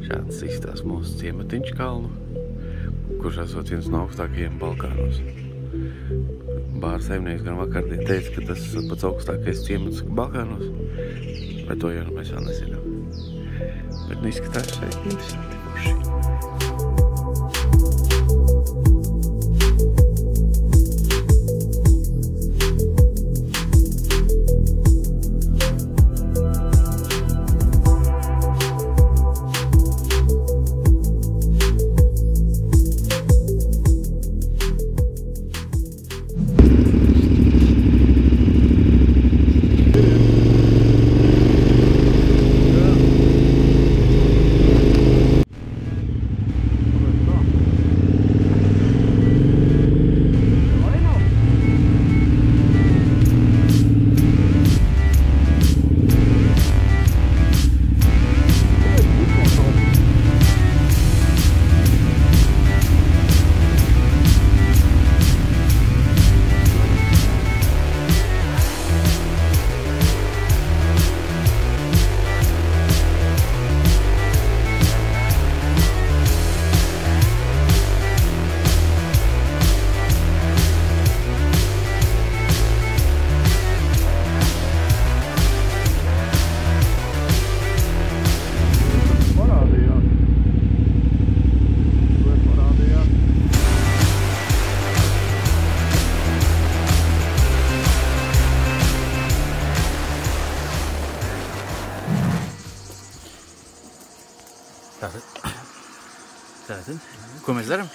Šāds izstās mūsu ciematiņš kalnu, kurš esot viens no augstākajiem Balkānos. Bāra saimnieks gan vakardien teica, ka tas esot pats augstākais ciemats Balkānos, bet to jau mēs vēl nezinām. Bet izskatās šeit interesanti puši. Tātad, ko mēs darām?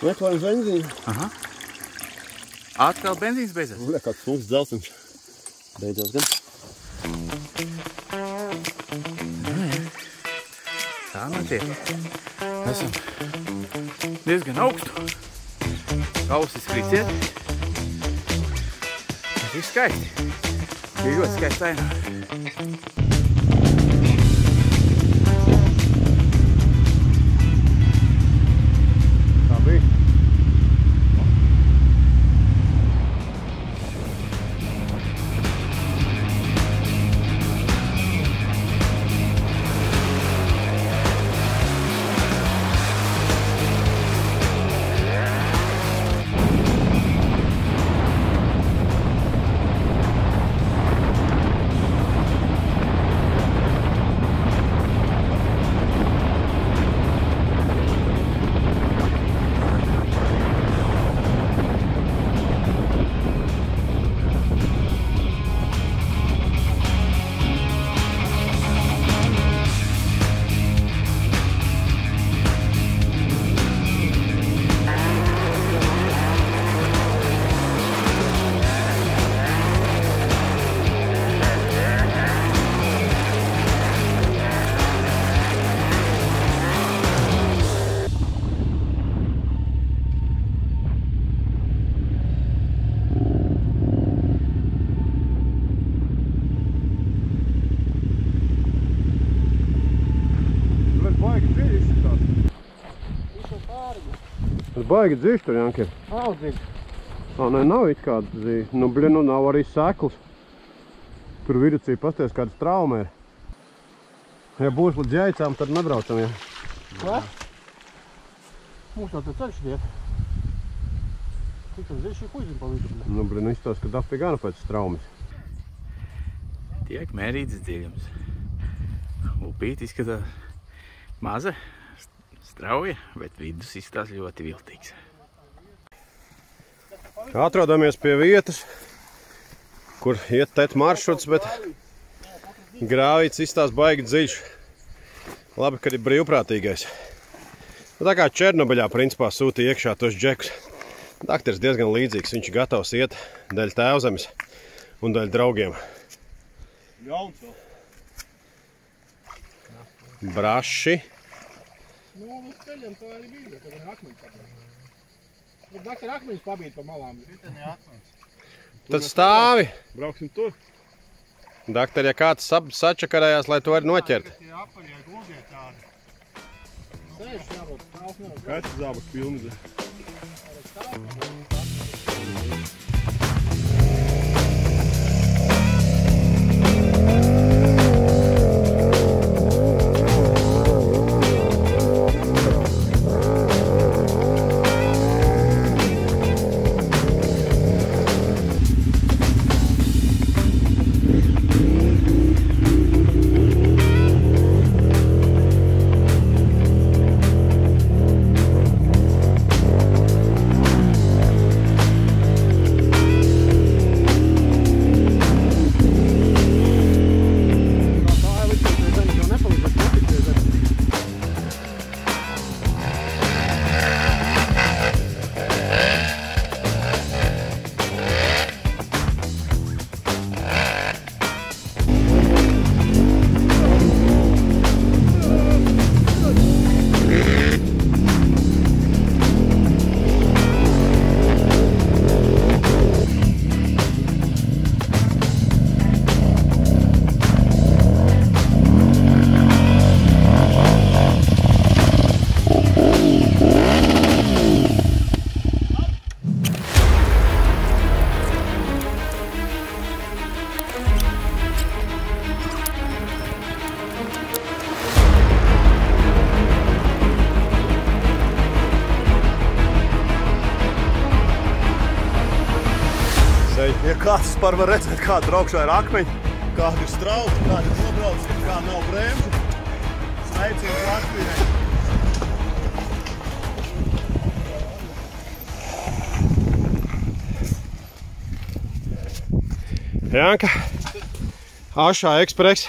Meklējam benzīnu. Aha. Atkal benzīns beidzās? Lē, kāds smūgs dzelzceļš. Beidzās gan. Nu, jā. Tā notiek. Esam diezgan augstu. Ausis kriciet. Tas ir skaisti. Bija ļoti skaisti aina. Tas baigi dziļš tur, Janki. Nav dziļš. Nē, nav it kāda dziļš. Nu, blin, nu nav arī sekls. Tur viducī pasties kāda trauma ir. Ja būs līdz Jaicām, tad nebraucam, jā. Ko? Mums nav te ceļš iet. Tik tas dziļš ir kuģim pa vidu. Nu, blin, izstāst, ka dafi gana pēc traumas. Tiek mērīts dziļums. Upīti izskatās maza, strauja, bet vidus izskatās ļoti viltīgs. Atrodamies pie vietas, kur iet tet maršruts, bet grāvīts izstās baigi dziļš. Labi, kad ir brīvprātīgais. Tā kā Černobiļā principā sūtīja iekšā tos džekus. Dakteris diezgan līdzīgs, viņš ir gatavs iet daļ tēvzemes un daļ draugiem. Jauns vēl. Braši. Nu, uz ceļiem to arī bija, kad ir akmeņus pabīt. Bet dakter akmeņus pabīt pa malām. Šitien ir akmeņus. Tad stāvi. Brauksim tur. Dakter, ja kāds sačakarējās, lai to var noķert. Tie apaļie glogie tādi. Sēž jābūt, tāls nevar. Kāds zābaks pilni? Ja kāds par var redzēt, kāda braukšā ir akmeņi, kāda ir strauta, kāda ir nobrauc, kāda nav bremžu, sveiciens Latvijai. Janka, Ašā Ekspress.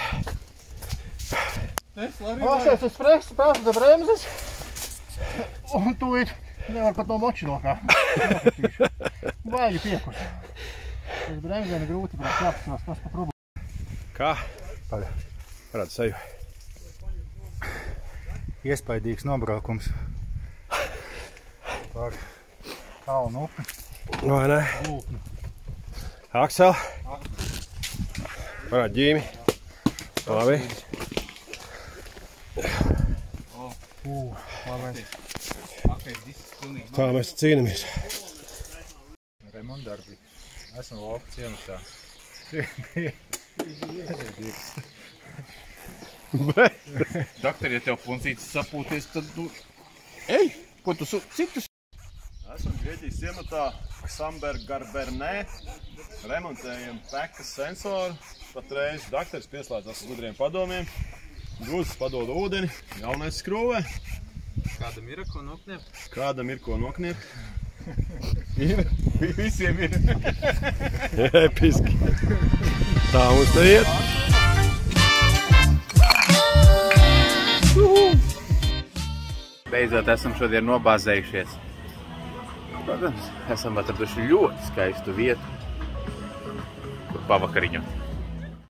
Ašais Ekspress, prasa bremzes. Un tu ir nevar pat no močilokā. Baigi piekurs. Tas bremzēni grūti braukt jāpasās, tas pa problēmu. Kā? Parāda seju. Iespaidīgs nobraukums par kalnu upi. Vai ne? Aksel. Parāda ģīmi. Labi. Tā mēs cīnamies. Remontdarbi. Esmu lauku ciematā. Doktor, ja tev puncītis sapūties, tad tu... Ej, ko tu citus? Esam Grieķijas ciematā Sambergarbernē. Remontējam pekas sensoru. Patreiz dakteris pieslēdzās uz gudriem padomiem. Grūzes padod ūdeni, jaunais skrūvē. Kādam ir ko nokniept? Kādam ir ko nokniept? Ir, visiem ir. Episki. Tā mums te iet. Beidzot esam šodien nobāzējušies. Protams, esam atraduši ļoti skaistu vietu, kur pavakariņot.